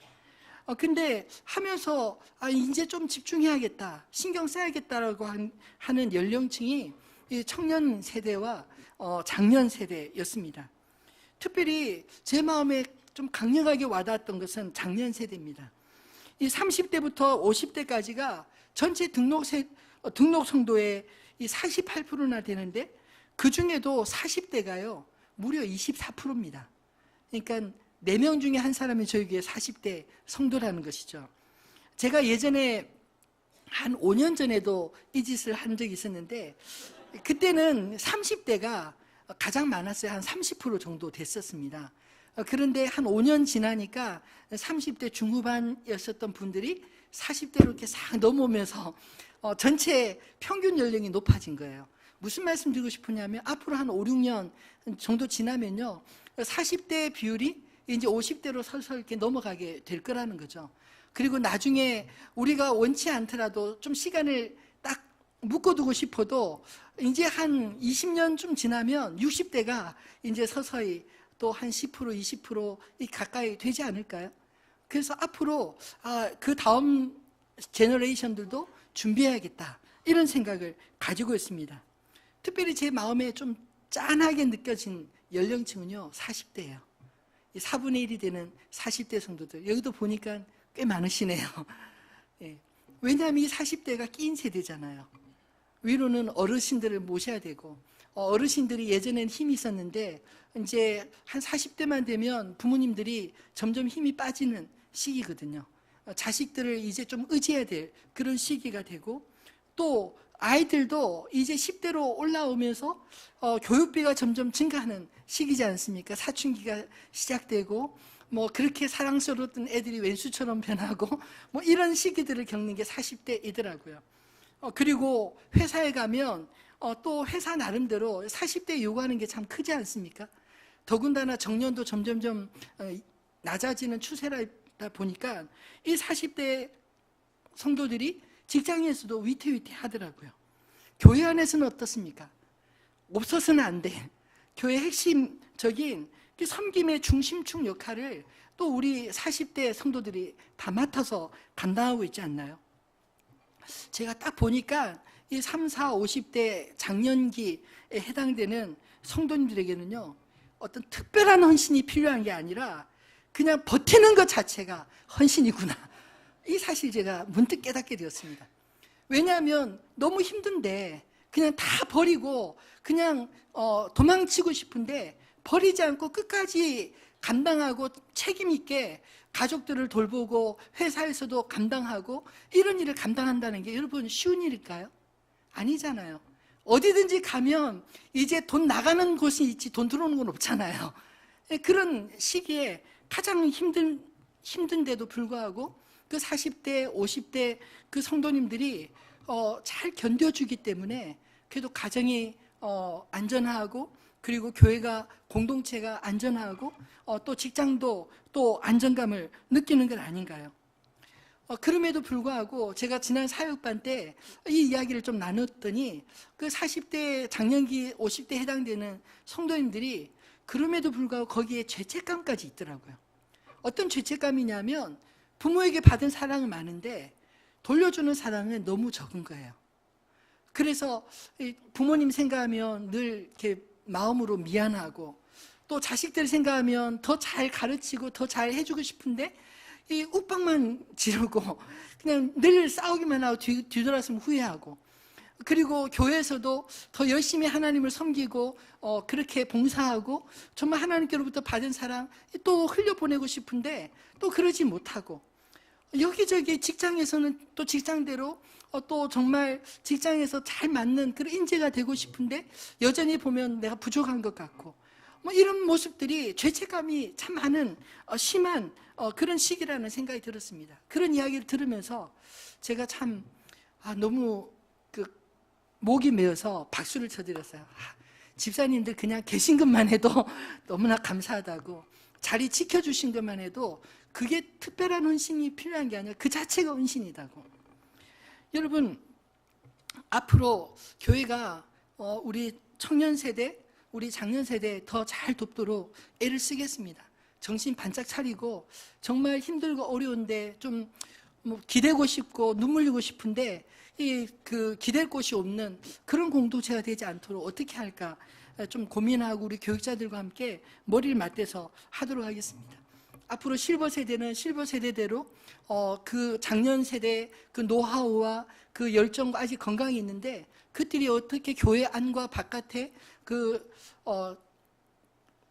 근데 하면서 이제 좀 집중해야겠다, 신경 써야겠다라고 하는 연령층이 이 청년 세대와 장년 세대였습니다. 특별히 제 마음에 좀 강력하게 와닿았던 것은 장년 세대입니다. 이 30대부터 50대까지가 전체 등록 성도의 이 48%나 되는데, 그 중에도 40대가요 무려 24%입니다. 그러니까 4명 중에 한 사람이 저희 교회 40대 성도라는 것이죠. 제가 예전에 한 5년 전에도 이 짓을 한 적이 있었는데, 그때는 30대가 가장 많았어요. 한 30% 정도 됐었습니다. 그런데 한 5년 지나니까 30대 중후반이었던 분들이 40대로 이렇게 싹 넘어오면서 전체 평균 연령이 높아진 거예요. 무슨 말씀 드리고 싶으냐면, 앞으로 한 5, 6년 정도 지나면요 40대 비율이 이제 50대로 설설 이렇게 넘어가게 될 거라는 거죠. 그리고 나중에 우리가 원치 않더라도 좀 시간을 딱 묶어두고 싶어도 이제 한 20년쯤 지나면 60대가 이제 서서히 또 한 10%, 20% 가까이 되지 않을까요? 그래서 앞으로 그 다음 제너레이션들도 준비해야겠다, 이런 생각을 가지고 있습니다. 특별히 제 마음에 좀 짠하게 느껴진 연령층은요 40대예요. 4분의 1이 되는 40대 성도들, 여기도 보니까 꽤 많으시네요. 예. 왜냐하면 이 40대가 끼인 세대잖아요. 위로는 어르신들을 모셔야 되고, 어르신들이 예전엔 힘이 있었는데 이제 한 40대만 되면 부모님들이 점점 힘이 빠지는 시기거든요. 자식들을 이제 좀 의지해야 될 그런 시기가 되고, 또 아이들도 이제 10대로 올라오면서 교육비가 점점 증가하는 시기지 않습니까? 사춘기가 시작되고, 뭐 그렇게 사랑스러웠던 애들이 왼수처럼 변하고, 뭐 이런 시기들을 겪는 게 40대이더라고요. 그리고 회사에 가면 또 회사 나름대로 40대 요구하는 게 참 크지 않습니까? 더군다나 정년도 점점점 낮아지는 추세다 보니까 이 40대 성도들이 직장에서도 위태위태하더라고요. 교회 안에서는 어떻습니까? 없어서는 안 돼. 교회 핵심적인 섬김의 중심축 역할을 또 우리 40대 성도들이 다 맡아서 감당하고 있지 않나요? 제가 딱 보니까 이 3, 4, 50대 장년기에 해당되는 성도님들에게는요 어떤 특별한 헌신이 필요한 게 아니라 그냥 버티는 것 자체가 헌신이구나, 이 사실 제가 문득 깨닫게 되었습니다. 왜냐하면 너무 힘든데 그냥 다 버리고 그냥 도망치고 싶은데, 버리지 않고 끝까지 감당하고 책임 있게 가족들을 돌보고 회사에서도 감당하고, 이런 일을 감당한다는 게 여러분 쉬운 일일까요? 아니잖아요. 어디든지 가면 이제 돈 나가는 곳이 있지 돈 들어오는 건 없잖아요. 그런 시기에 가장 힘든데도 불구하고 그 40대, 50대 그 성도님들이 잘 견뎌주기 때문에 그래도 가정이 안전하고, 그리고 교회가, 공동체가 안전하고, 또 직장도 또 안정감을 느끼는 건 아닌가요? 그럼에도 불구하고 제가 지난 사역반 때 이 이야기를 좀 나눴더니, 그 40대, 장년기 50대 해당되는 성도님들이 그럼에도 불구하고 거기에 죄책감까지 있더라고요. 어떤 죄책감이냐면, 부모에게 받은 사랑은 많은데 돌려주는 사랑은 너무 적은 거예요. 그래서 부모님 생각하면 늘 이렇게 마음으로 미안하고, 또 자식들 생각하면 더 잘 가르치고 더 잘 해주고 싶은데 이 욱박만 지르고 그냥 늘 싸우기만 하고 뒤돌아서면 후회하고, 그리고 교회에서도 더 열심히 하나님을 섬기고 그렇게 봉사하고 정말 하나님께로부터 받은 사랑 또 흘려보내고 싶은데 또 그러지 못하고, 여기저기 직장에서는 또 직장대로 또 정말 직장에서 잘 맞는 그런 인재가 되고 싶은데 여전히 보면 내가 부족한 것 같고, 뭐 이런 모습들이 죄책감이 참 많은 심한 그런 시기라는 생각이 들었습니다. 그런 이야기를 들으면서 제가 참 너무 목이 메어서 박수를 쳐드렸어요. 집사님들 그냥 계신 것만 해도 너무나 감사하다고, 자리 지켜주신 것만 해도 그게 특별한 헌신이 필요한 게 아니라 그 자체가 헌신이다고. 여러분, 앞으로 교회가 우리 청년 세대, 우리 장년 세대 더 잘 돕도록 애를 쓰겠습니다. 정신 반짝 차리고 정말 힘들고 어려운데 좀 뭐 기대고 싶고 눈물 흘리고 싶은데 그 기댈 곳이 없는 그런 공동체가 되지 않도록 어떻게 할까 좀 고민하고 우리 교육자들과 함께 머리를 맞대서 하도록 하겠습니다. 앞으로 실버 세대는 실버 세대대로 그 작년 세대 그 노하우와 그 열정과 아직 건강이 있는데 그들이 어떻게 교회 안과 바깥에 그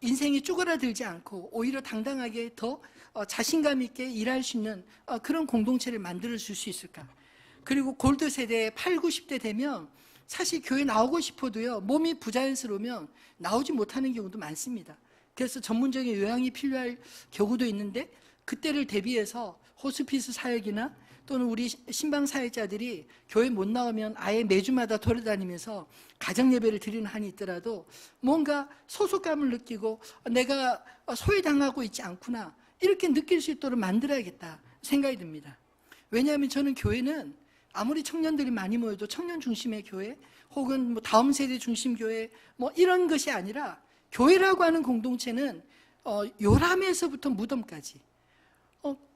인생이 쪼그라들지 않고 오히려 당당하게 더 자신감 있게 일할 수 있는 그런 공동체를 만들어 줄 수 있을까? 그리고 골드 세대 8, 90대 되면 사실 교회 나오고 싶어도요, 몸이 부자연스러우면 나오지 못하는 경우도 많습니다. 그래서 전문적인 요양이 필요할 경우도 있는데 그때를 대비해서 호스피스 사역이나 또는 우리 신방 사역자들이 교회 못 나오면 아예 매주마다 돌아다니면서 가정 예배를 드리는 한이 있더라도 뭔가 소속감을 느끼고 내가 소외당하고 있지 않구나 이렇게 느낄 수 있도록 만들어야겠다 생각이 듭니다. 왜냐하면 저는 교회는 아무리 청년들이 많이 모여도 청년 중심의 교회 혹은 뭐 다음 세대 중심 교회 뭐 이런 것이 아니라 교회라고 하는 공동체는 요람에서부터 무덤까지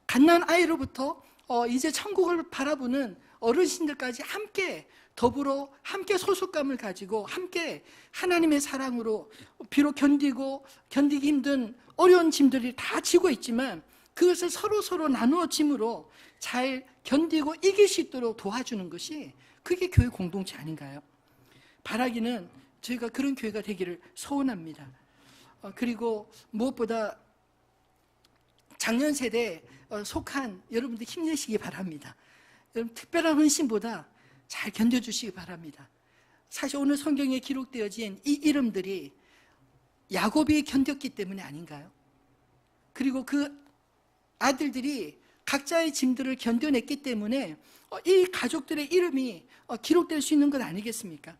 갓난 아이로부터 이제 천국을 바라보는 어르신들까지 함께 더불어 함께 소속감을 가지고 함께 하나님의 사랑으로 비록 견디기 힘든 어려운 짐들이 다 지고 있지만 그것을 서로 나누어 짐으로 잘 견디고 이길 수 있도록 도와주는 것이 그게 교회 공동체 아닌가요? 바라기는 저희가 그런 교회가 되기를 소원합니다. 그리고 무엇보다 작년 세대에 속한 여러분들 힘내시기 바랍니다. 여러분 특별한 헌신보다 잘 견뎌주시기 바랍니다. 사실 오늘 성경에 기록되어진 이 이름들이 야곱이 견뎠기 때문에 아닌가요? 그리고 그 아들들이 각자의 짐들을 견뎌냈기 때문에 이 가족들의 이름이 기록될 수 있는 것 아니겠습니까?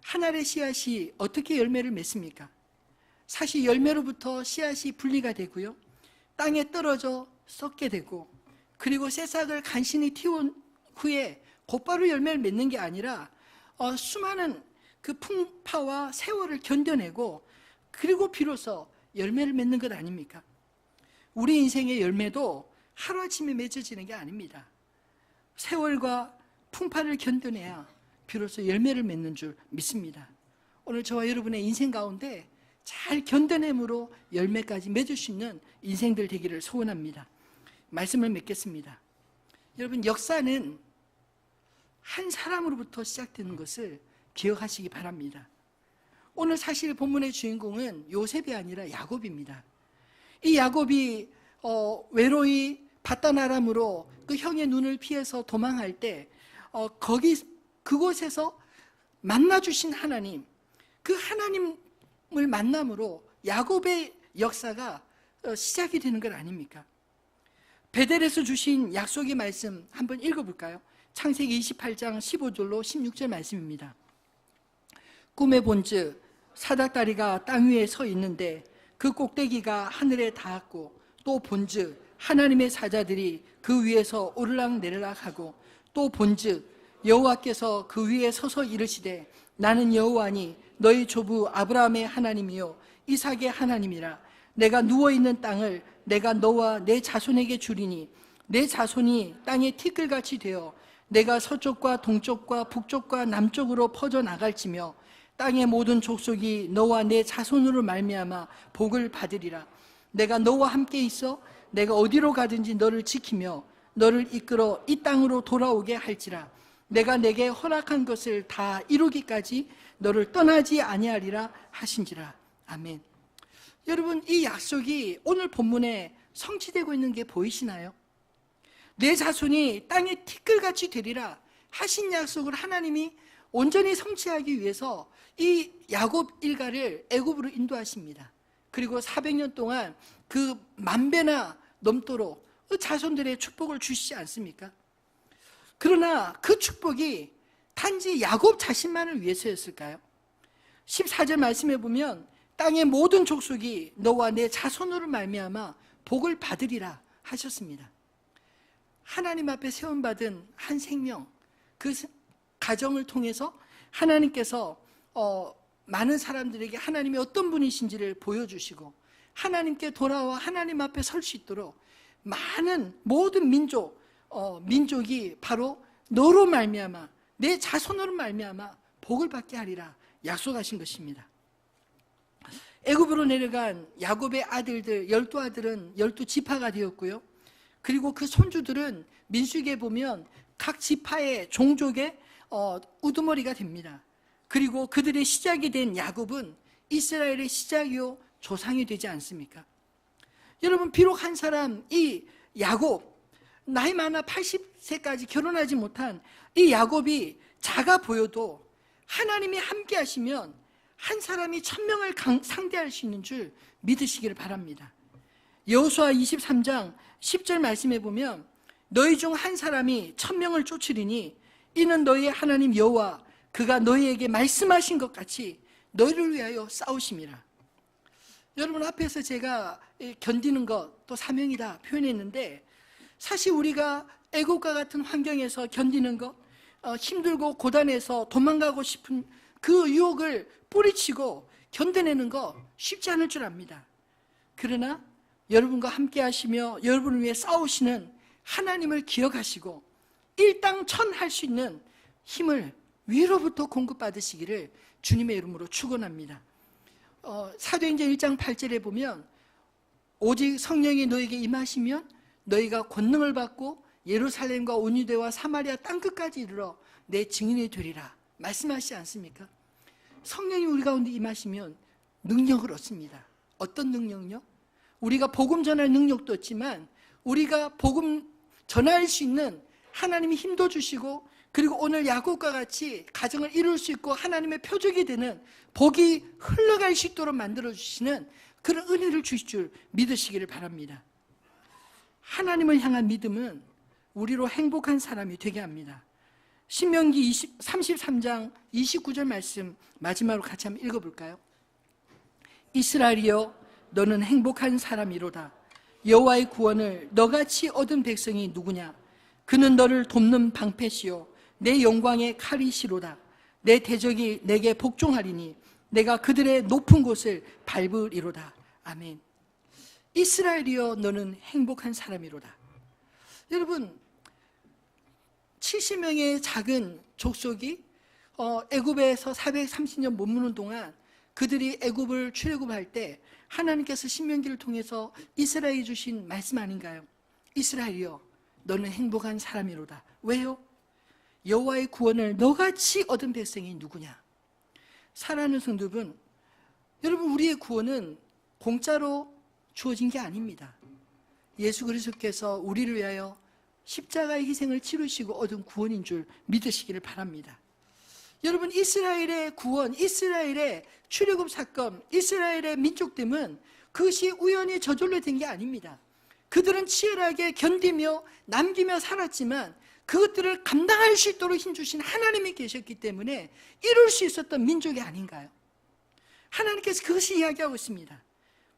한 알의 씨앗이 어떻게 열매를 맺습니까? 사실 열매로부터 씨앗이 분리가 되고요, 땅에 떨어져 썩게 되고, 그리고 새싹을 간신히 틔운 후에 곧바로 열매를 맺는 게 아니라 수많은 그 풍파와 세월을 견뎌내고 그리고 비로소 열매를 맺는 것 아닙니까? 우리 인생의 열매도 하루아침에 맺어지는 게 아닙니다. 세월과 풍파를 견뎌내야 비로소 열매를 맺는 줄 믿습니다. 오늘 저와 여러분의 인생 가운데 잘 견뎌냄으로 열매까지 맺을 수 있는 인생들 되기를 소원합니다. 말씀을 맺겠습니다. 여러분, 역사는 한 사람으로부터 시작되는 것을 기억하시기 바랍니다. 오늘 사실 본문의 주인공은 요셉이 아니라 야곱입니다. 이 야곱이 외로이 바다나람으로 그 형의 눈을 피해서 도망할 때 그곳에서 만나주신 하나님, 그 하나님을 만남으로 야곱의 역사가 시작이 되는 것 아닙니까? 베델에서 주신 약속의 말씀 한번 읽어볼까요? 창세기 28장 15절로 16절 말씀입니다. 꿈에 본즉 사닥다리가 땅 위에 서 있는데 그 꼭대기가 하늘에 닿았고, 또 본즉 하나님의 사자들이 그 위에서 오르락내리락 하고, 또 본즉 여호와께서 그 위에 서서 이르시되 나는 여호와니 너희 조부 아브라함의 하나님이요 이삭의 하나님이라. 내가 누워있는 땅을 내가 너와 내 자손에게 주리니 내 자손이 땅의 티끌같이 되어 내가 서쪽과 동쪽과 북쪽과 남쪽으로 퍼져나갈지며 땅의 모든 족속이 너와 내 자손으로 말미암아 복을 받으리라. 내가 너와 함께 있어 내가 어디로 가든지 너를 지키며 너를 이끌어 이 땅으로 돌아오게 할지라. 내가 내게 허락한 것을 다 이루기까지 너를 떠나지 아니하리라 하신지라. 아멘. 여러분, 이 약속이 오늘 본문에 성취되고 있는 게 보이시나요? 내 자손이 땅의 티끌같이 되리라 하신 약속을 하나님이 온전히 성취하기 위해서 이 야곱 일가를 애굽으로 인도하십니다. 그리고 400년 동안 그 만배나 넘도록 그 자손들의 축복을 주시지 않습니까? 그러나 그 축복이 단지 야곱 자신만을 위해서였을까요? 14절 말씀해 보면 땅의 모든 족속이 너와 내 자손으로 말미암아 복을 받으리라 하셨습니다. 하나님 앞에 세움받은 한 생명, 그 가정을 통해서 하나님께서 많은 사람들에게 하나님이 어떤 분이신지를 보여주시고 하나님께 돌아와 하나님 앞에 설 수 있도록 많은 모든 민족이 바로 너로 말미암아 내 자손으로 말미암아 복을 받게 하리라 약속하신 것입니다. 애굽으로 내려간 야곱의 아들들 12아들은 12지파가 되었고요. 그리고 그 손주들은 민수기에 보면 각 지파의 종족의 우두머리가 됩니다. 그리고 그들의 시작이 된 야곱은 이스라엘의 시작이요 조상이 되지 않습니까? 여러분, 비록 한 사람 이 야곱, 나이 많아 80세까지 결혼하지 못한 이 야곱이 작아 보여도 하나님이 함께 하시면 한 사람이 1000명을 상대할 수 있는 줄 믿으시기를 바랍니다. 여호수아 23장 10절 말씀에 보면 너희 중 한 사람이 1000명을 쫓으리니 이는 너희의 하나님 여호와 그가 너희에게 말씀하신 것 같이 너희를 위하여 싸우심이라. 여러분, 앞에서 제가 견디는 것 또 사명이다 표현했는데, 사실 우리가 애국과 같은 환경에서 견디는 것, 힘들고 고단해서 도망가고 싶은 그 유혹을 뿌리치고 견뎌내는 거 쉽지 않을 줄 압니다. 그러나 여러분과 함께 하시며 여러분을 위해 싸우시는 하나님을 기억하시고 일당천할 수 있는 힘을 위로부터 공급받으시기를 주님의 이름으로 축원합니다. 사도행전 1장 8절에 보면 오직 성령이 너에게 임하시면 너희가 권능을 받고 예루살렘과 온 유대와 사마리아 땅끝까지 이르러 내 증인이 되리라 말씀하시지 않습니까? 성령이 우리 가운데 임하시면 능력을 얻습니다. 어떤 능력요? 우리가 복음 전할 능력도 얻지만 우리가 복음 전할 수 있는 하나님이 힘도 주시고, 그리고 오늘 야곱과 같이 가정을 이룰 수 있고 하나님의 표적이 되는 복이 흘러갈 수 있도록 만들어주시는 그런 은혜를 주실 줄 믿으시기를 바랍니다. 하나님을 향한 믿음은 우리로 행복한 사람이 되게 합니다. 신명기 33장 29절 말씀 마지막으로 같이 한번 읽어볼까요? 이스라엘이여 너는 행복한 사람이로다. 여호와의 구원을 너같이 얻은 백성이 누구냐? 그는 너를 돕는 방패시요 내 영광의 칼이시로다. 내 대적이 내게 복종하리니 내가 그들의 높은 곳을 밟으리로다. 아멘. 이스라엘이여 너는 행복한 사람이로다. 여러분, 70명의 작은 족속이 애굽에서 430년 머무는 동안 그들이 애굽을 출애굽할 때 하나님께서 신명기를 통해서 이스라엘이 주신 말씀 아닌가요? 이스라엘이여 너는 행복한 사람이로다. 왜요? 여호와의 구원을 너같이 얻은 백성이 누구냐? 사랑하는 성도 여러분, 우리의 구원은 공짜로 주어진 게 아닙니다. 예수 그리스도께서 우리를 위하여 십자가의 희생을 치르시고 얻은 구원인 줄 믿으시기를 바랍니다. 여러분, 이스라엘의 구원, 이스라엘의 출애굽 사건, 이스라엘의 민족됨은 그것이 우연히 저절로 된 게 아닙니다. 그들은 치열하게 견디며 남기며 살았지만 그것들을 감당할 수 있도록 힘주신 하나님이 계셨기 때문에 이룰 수 있었던 민족이 아닌가요? 하나님께서 그것을 이야기하고 있습니다.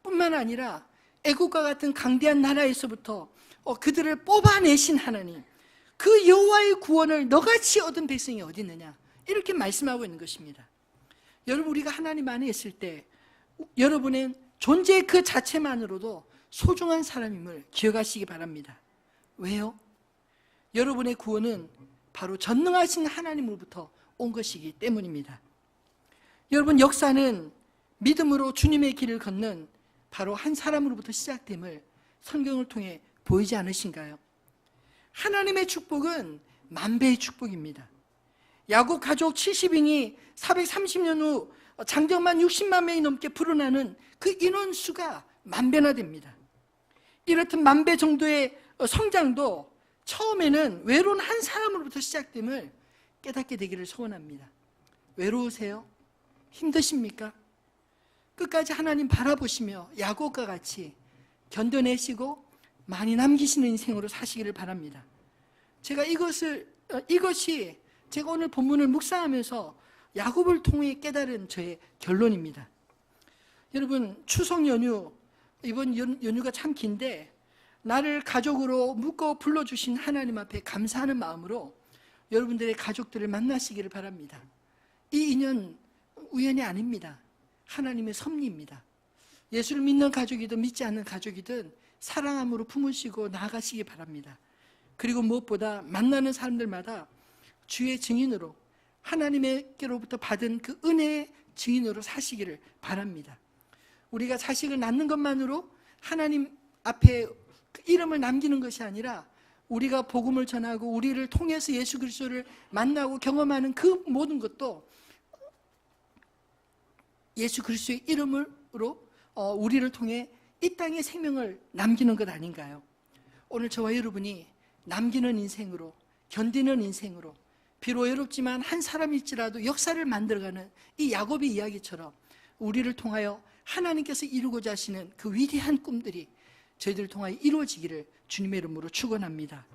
뿐만 아니라 애국과 같은 강대한 나라에서부터 그들을 뽑아내신 하나님, 그 여호와의 구원을 너같이 얻은 백성이 어디 있느냐, 이렇게 말씀하고 있는 것입니다. 여러분, 우리가 하나님 안에 있을 때 여러분의 존재 그 자체만으로도 소중한 사람임을 기억하시기 바랍니다. 왜요? 여러분의 구원은 바로 전능하신 하나님으로부터 온 것이기 때문입니다. 여러분, 역사는 믿음으로 주님의 길을 걷는 바로 한 사람으로부터 시작됨을 성경을 통해 보이지 않으신가요? 하나님의 축복은 만배의 축복입니다. 야곱 가족 70인이 430년 후 장정만 60만 명이 넘게 불어나는 그 인원수가 만배나 됩니다. 이렇듯 만배 정도의 성장도 처음에는 외로운 한 사람으로부터 시작됨을 깨닫게 되기를 소원합니다. 외로우세요? 힘드십니까? 끝까지 하나님 바라보시며 야곱과 같이 견뎌내시고 많이 남기시는 인생으로 사시기를 바랍니다. 이것이 제가 오늘 본문을 묵상하면서 야곱을 통해 깨달은 저의 결론입니다. 여러분, 추석 연휴, 이번 연휴가 참 긴데 나를 가족으로 묶어 불러주신 하나님 앞에 감사하는 마음으로 여러분들의 가족들을 만나시기를 바랍니다. 이 인연 우연이 아닙니다. 하나님의 섭리입니다. 예수를 믿는 가족이든 믿지 않는 가족이든 사랑함으로 품으시고 나아가시기 바랍니다. 그리고 무엇보다 만나는 사람들마다 주의 증인으로 하나님께로부터 받은 그 은혜의 증인으로 사시기를 바랍니다. 우리가 자식을 낳는 것만으로 하나님 앞에 그 이름을 남기는 것이 아니라 우리가 복음을 전하고 우리를 통해서 예수 그리스도를 만나고 경험하는 그 모든 것도 예수 그리스도의 이름으로 우리를 통해 이 땅에 생명을 남기는 것 아닌가요? 오늘 저와 여러분이 남기는 인생으로, 견디는 인생으로, 비록 외롭지만 한 사람일지라도 역사를 만들어가는 이 야곱의 이야기처럼 우리를 통하여 하나님께서 이루고자 하시는 그 위대한 꿈들이 저희들을 통하여 이루어지기를 주님의 이름으로 축원합니다.